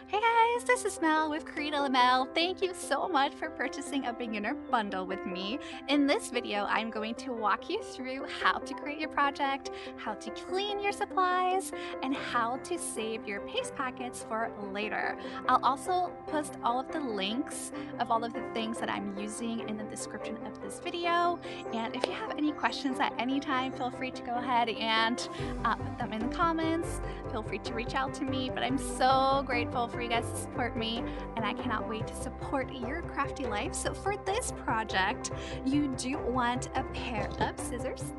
Hey guys, this is Mel with Create Mel. Thank you so much for purchasing a beginner bundle with me. In this video, I'm going to walk you through how to create your project, how to clean your supplies, and how to save your paste packets for later. I'll also post all of the links of all of the things that I'm using in the description of this video. And if you have any questions at any time, feel free to go ahead and put them in the comments. Feel free to reach out to me, but I'm so grateful for you guys to support me, and I cannot wait to support your crafty life. So for this project, you do want a pair of scissors.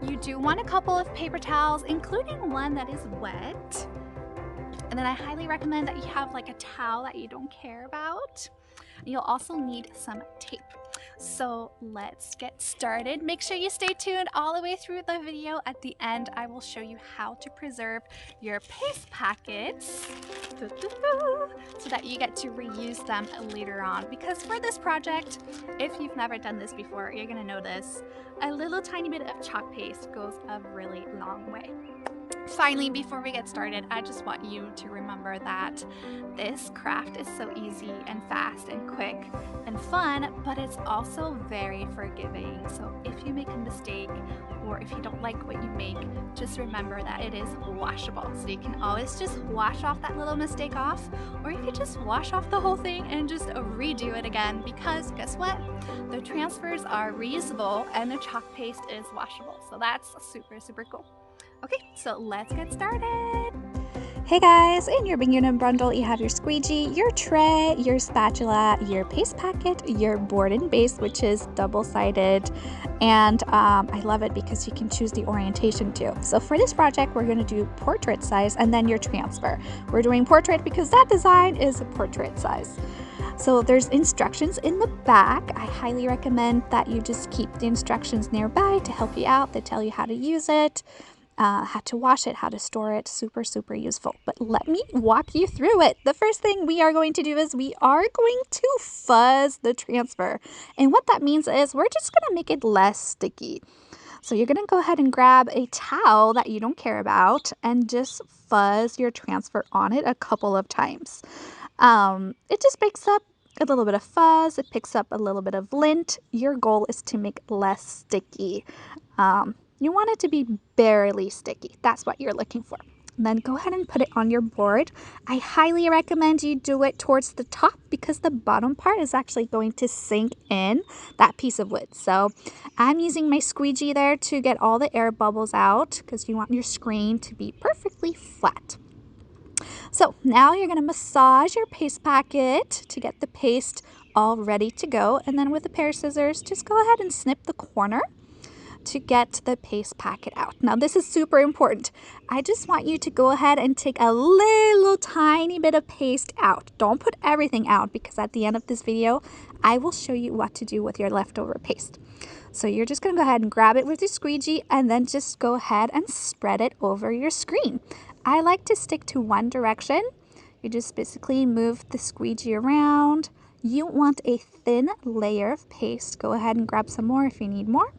You do want a couple of paper towels, including one that is wet. And then I highly recommend that you have like a towel that you don't care about. You'll also need some tape. So let's get started. Make sure you stay tuned all the way through the video. At the end, I will show you how to preserve your paste packets so that you get to reuse them later on. Because for this project, if you've never done this before, you're gonna notice a little tiny bit of chalk paste goes a really long way. Finally, before we get started, I just want you to remember that this craft is so easy and fast and quick and fun, but it's also very forgiving. So if you make a mistake or if you don't like what you make, just remember that it is washable. So you can always just wash off that little mistake off, or you could just wash off the whole thing and just redo it again, because guess what? The transfers are reusable and the chalk paste is washable. So that's super, super cool. Okay, so let's get started. Hey guys, in your beginner bundle you have your squeegee, your tray, your spatula, your paste packet, your board and base, which is double-sided, and I love it because you can choose the orientation too. So for this project we're going to do portrait size and then your transfer. We're doing portrait because that design is a portrait size. So there's instructions in the back. I highly recommend that you just keep the instructions nearby to help you out. They tell you how to use it, how to wash it, how to store it. Super, super useful. But let me walk you through it. The first thing we are going to do is we are going to fuzz the transfer. And what that means is we're just going to make it less sticky. So you're going to go ahead and grab a towel that you don't care about and just fuzz your transfer on it a couple of times. It just picks up a little bit of fuzz. It picks up a little bit of lint. Your goal is to make it less sticky. You want it to be barely sticky. That's what you're looking for. And then go ahead and put it on your board. I highly recommend you do it towards the top because the bottom part is actually going to sink in that piece of wood. So I'm using my squeegee there to get all the air bubbles out because you want your screen to be perfectly flat. So now you're going to massage your paste packet to get the paste all ready to go. And then with a pair of scissors, just go ahead and snip the corner to get the paste packet out. Now this is super important. I just want you to go ahead and take a little tiny bit of paste out. Don't put everything out because at the end of this video, I will show you what to do with your leftover paste. So you're just going to go ahead and grab it with your squeegee and then just go ahead and spread it over your screen. I like to stick to one direction. You just basically move the squeegee around. You want a thin layer of paste. Go ahead and grab some more if you need more.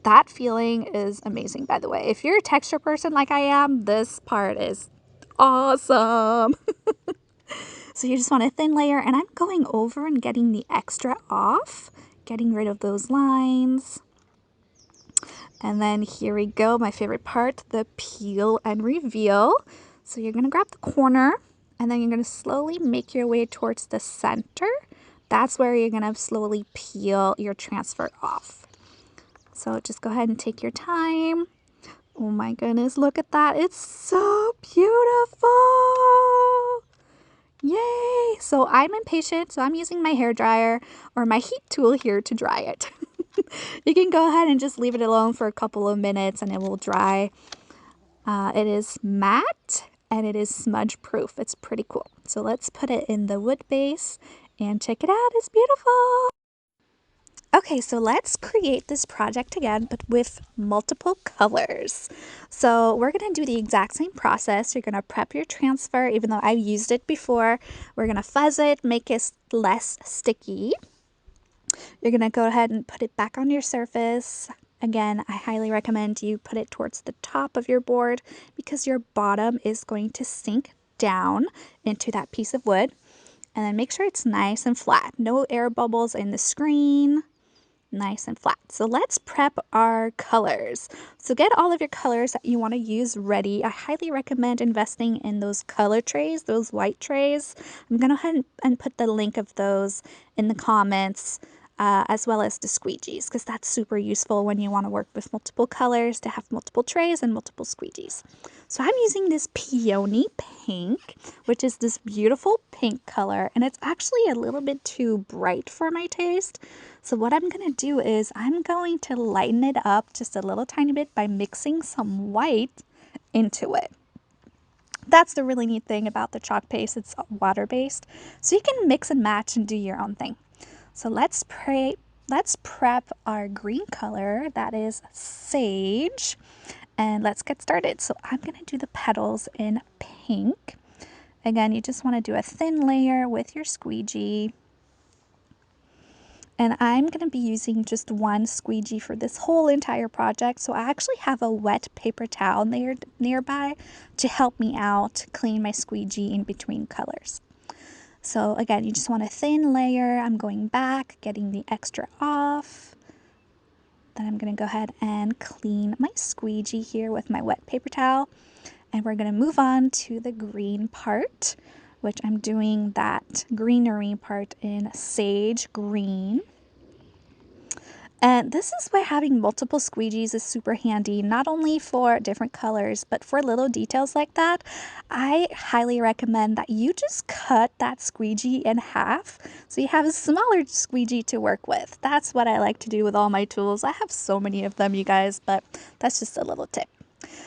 That feeling is amazing, by the way. If you're a texture person like I am, this part is awesome. So you just want a thin layer, and I'm going over and getting the extra off, getting rid of those lines. And then here we go, my favorite part, the peel and reveal. So you're going to grab the corner, and then you're going to slowly make your way towards the center. That's where you're going to slowly peel your transfer off. So just go ahead and take your time. Oh my goodness, look at that. It's so beautiful. Yay. So I'm impatient, so I'm using my hair dryer or my heat tool here to dry it. You can go ahead and just leave it alone for a couple of minutes and it will dry. It is matte and it is smudge proof. It's pretty cool. So let's put it in the wood base and check it out. It's beautiful. Okay, so let's create this project again, but with multiple colors. So we're going to do the exact same process. You're going to prep your transfer, even though I've used it before. We're going to fuzz it, make it less sticky. You're going to go ahead and put it back on your surface. Again, I highly recommend you put it towards the top of your board because your bottom is going to sink down into that piece of wood. And then make sure it's nice and flat. No air bubbles in the screen. Nice and flat. So let's prep our colors. So get all of your colors that you want to use ready. I highly recommend investing in those color trays, those white trays. I'm going to go ahead and put the link of those in the comments, as well as the squeegees, because that's super useful when you want to work with multiple colors, to have multiple trays and multiple squeegees. So I'm using this peony pink, which is this beautiful pink color, and it's actually a little bit too bright for my taste. So what I'm going to do is I'm going to lighten it up just a little tiny bit by mixing some white into it. That's the really neat thing about the chalk paste. It's water-based, so you can mix and match and do your own thing. So let's prep our green color, that is sage, and let's get started. So I'm going to do the petals in pink. Again, you just want to do a thin layer with your squeegee. And I'm going to be using just one squeegee for this whole entire project. So I actually have a wet paper towel nearby to help me out clean my squeegee in between colors. So again, you just want a thin layer. I'm going back, getting the extra off. Then I'm going to go ahead and clean my squeegee here with my wet paper towel. And we're going to move on to the green part, which I'm doing that greenery part in sage green. And this is where having multiple squeegees is super handy, not only for different colors, but for little details like that. I highly recommend that you just cut that squeegee in half so you have a smaller squeegee to work with. That's what I like to do with all my tools. I have so many of them, you guys, but that's just a little tip.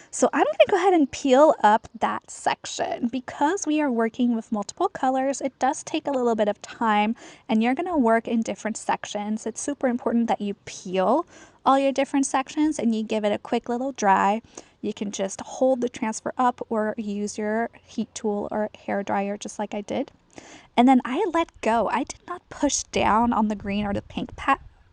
So I'm going to go ahead and peel up that section. Because we are working with multiple colors, it does take a little bit of time, and you're going to work in different sections. It's super important that you peel all your different sections and you give it a quick little dry. You can just hold the transfer up or use your heat tool or hair dryer just like I did. And then I let go. I did not push down on the green or the pink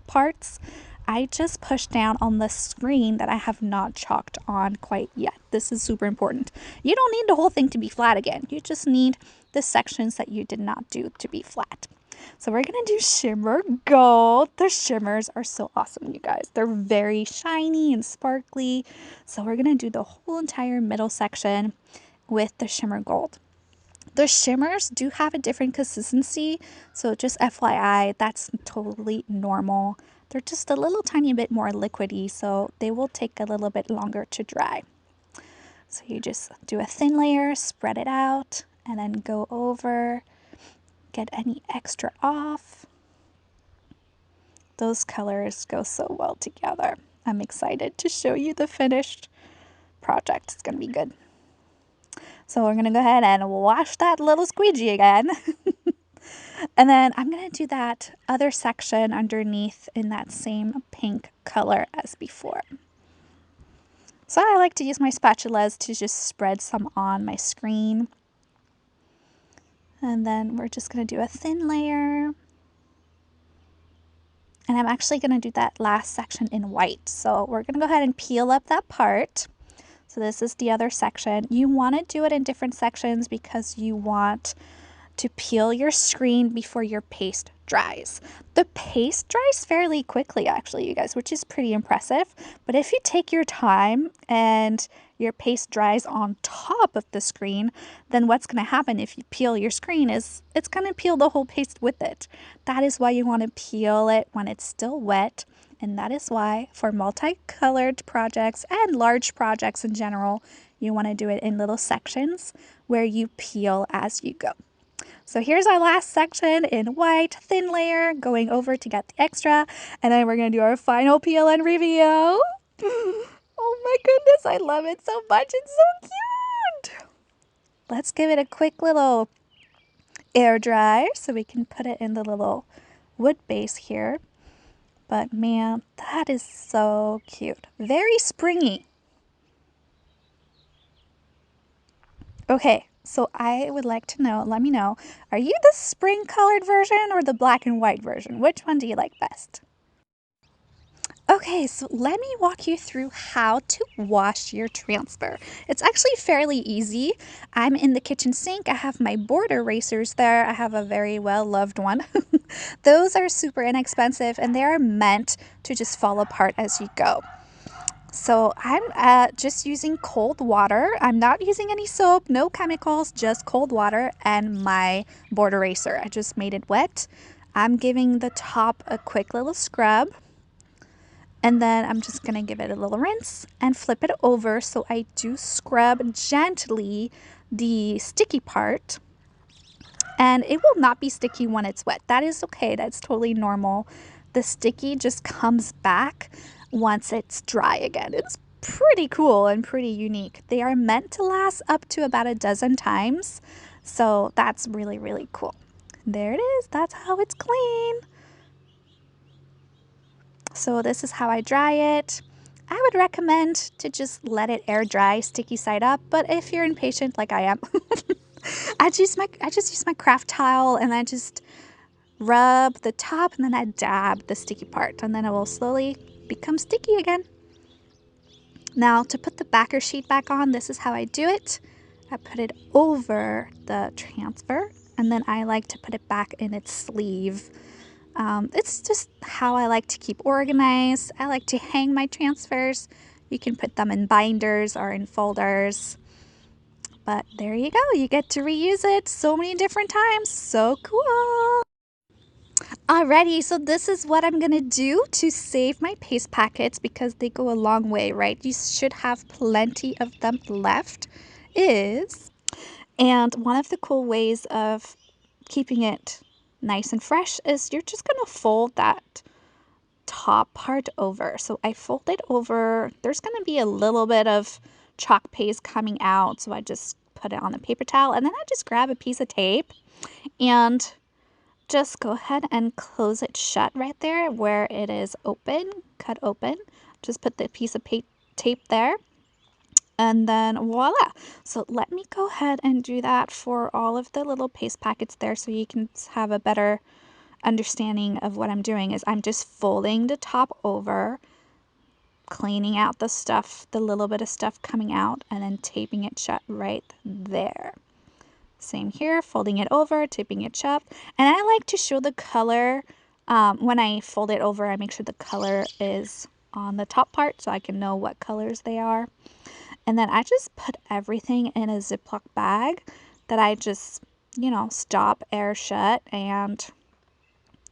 parts. I just pushed down on the screen that I have not chalked on quite yet. This is super important. You don't need the whole thing to be flat again. You just need the sections that you did not do to be flat. So we're going to do shimmer gold. The shimmers are so awesome, you guys. They're very shiny and sparkly. So we're going to do the whole entire middle section with the shimmer gold. The shimmers do have a different consistency, so just FYI, that's totally normal. They're just a little tiny bit more liquidy, so they will take a little bit longer to dry. So you just do a thin layer, spread it out, and then go over, get any extra off. Those colors go so well together. I'm excited to show you the finished project. It's going to be good. So we're going to go ahead and wash that little squeegee again. And then I'm going to do that other section underneath in that same pink color as before. So I like to use my spatulas to just spread some on my screen. And then we're just going to do a thin layer. And I'm actually going to do that last section in white. So we're going to go ahead and peel up that part. So this is the other section. You want to do it in different sections because you want to peel your screen before your paste dries. The paste dries fairly quickly, actually, you guys, which is pretty impressive. But if you take your time and your paste dries on top of the screen, then what's going to happen if you peel your screen is it's going to peel the whole paste with it. That is why you want to peel it when it's still wet. And that is why for multicolored projects and large projects in general, you want to do it in little sections where you peel as you go. So here's our last section in white, thin layer, going over to get the extra. And then we're going to do our final peel and reveal. Oh my goodness, I love it so much. It's so cute. Let's give it a quick little air dry so we can put it in the little wood base here. But man, that is so cute. Very springy. Okay, so I would like to know, let me know, are you the spring colored version or the black and white version? Which one do you like best? Okay, so let me walk you through how to wash your transfer. It's actually fairly easy. I'm in the kitchen sink. I have my board erasers there. I have a very well-loved one. Those are super inexpensive and they are meant to just fall apart as you go. So I'm just using cold water. I'm not using any soap, no chemicals, just cold water and my board eraser. I just made it wet. I'm giving the top a quick little scrub. And then I'm just going to give it a little rinse and flip it over so I do scrub gently the sticky part. And it will not be sticky when it's wet. That is okay. That's totally normal. The sticky just comes back once it's dry again. It's pretty cool and pretty unique. They are meant to last up to about a dozen times. So that's really, really cool. There it is. That's how it's clean. So this is how I dry it. I would recommend to just let it air dry, sticky side up, but if you're impatient like I am, I just use my craft towel and I just rub the top and then I dab the sticky part and then it will slowly become sticky again. Now to put the backer sheet back on, this is how I do it. I put it over the transfer and then I like to put it back in its sleeve. It's just how I like to keep organized. I like to hang my transfers. You can put them in binders or in folders. But there you go. You get to reuse it so many different times. So cool. Alrighty, so this is what I'm going to do to save my paste packets because they go a long way, right? You should have plenty of them left. And one of the cool ways of keeping it nice and fresh is you're just going to fold that top part over. So I fold it over. There's going to be a little bit of chalk paste coming out. So I just put it on a paper towel and then I just grab a piece of tape and just go ahead and close it shut right there where it is open, cut open. Just put the piece of tape there and then voila. So let me go ahead and do that for all of the little paste packets there so you can have a better understanding of what I'm doing. Is I'm just folding the top over, cleaning out the stuff, the little bit of stuff coming out, and then taping it shut right there. Same here, folding it over, taping it shut. And I like to show the color when I fold it over. I make sure the color is on the top part so I can know what colors they are. And then I just put everything in a Ziploc bag that I just, stop, air shut, and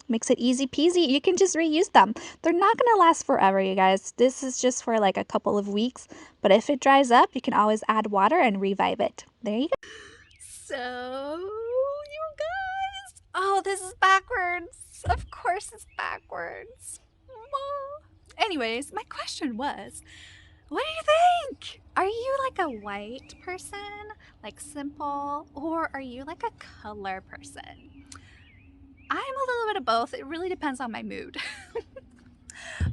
makes it easy peasy. You can just reuse them. They're not going to last forever, you guys. This is just for like a couple of weeks. But if it dries up, you can always add water and revive it. There you go. So, you guys, oh, this is backwards. Of course it's backwards. Well, anyways, my question was, what do you think? Are you like a white person, like simple, or are you like a color person? I'm a little bit of both. It really depends on my mood.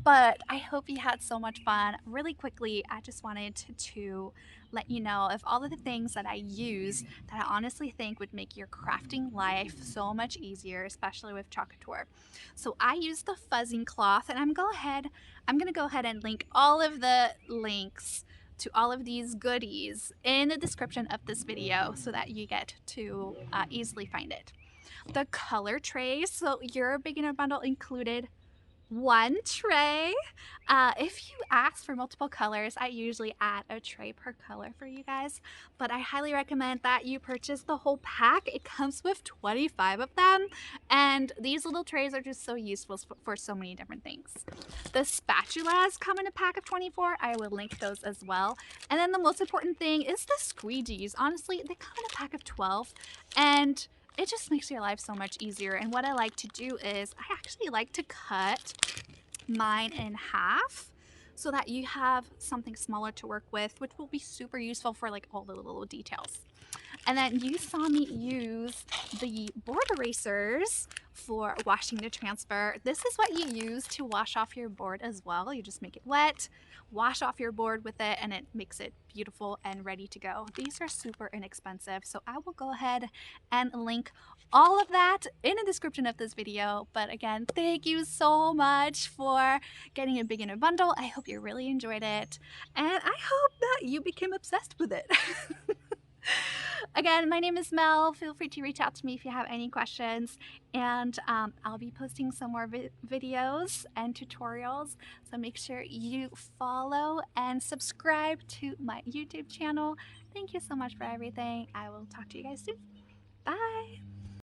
But I hope you had so much fun. Really quickly, I just wanted to let you know of all of the things that I use that I honestly think would make your crafting life so much easier, especially with Couture. So I use the fuzzing cloth, and I'm going to go ahead and link all of the links to all of these goodies in the description of this video so that you get to easily find it. The color trays, so your beginner bundle included one tray. If you ask for multiple colors, I usually add a tray per color for you guys, but I highly recommend that you purchase the whole pack. It comes with 25 of them, and these little trays are just so useful for so many different things. The spatulas come in a pack of 24. I will link those as well. And then the most important thing is the squeegees. Honestly, they come in a pack of 12, and it just makes your life so much easier. And what I like to do is I actually like to cut mine in half so that you have something smaller to work with, which will be super useful for like all the little details. And then you saw me use the board erasers for washing to transfer. This is what you use to wash off your board as well. You just make it wet, wash off your board with it, and it makes it beautiful and ready to go. These are super inexpensive, so I will go ahead and link all of that in the description of this video. But again, thank you so much for getting a beginner bundle. I hope you really enjoyed it, and I hope that you became obsessed with it. Again, my name is Mel. Feel free to reach out to me if you have any questions, and I'll be posting some more videos and tutorials, so make sure you follow and subscribe to my YouTube channel. Thank you so much for everything. I will talk to you guys soon. Bye!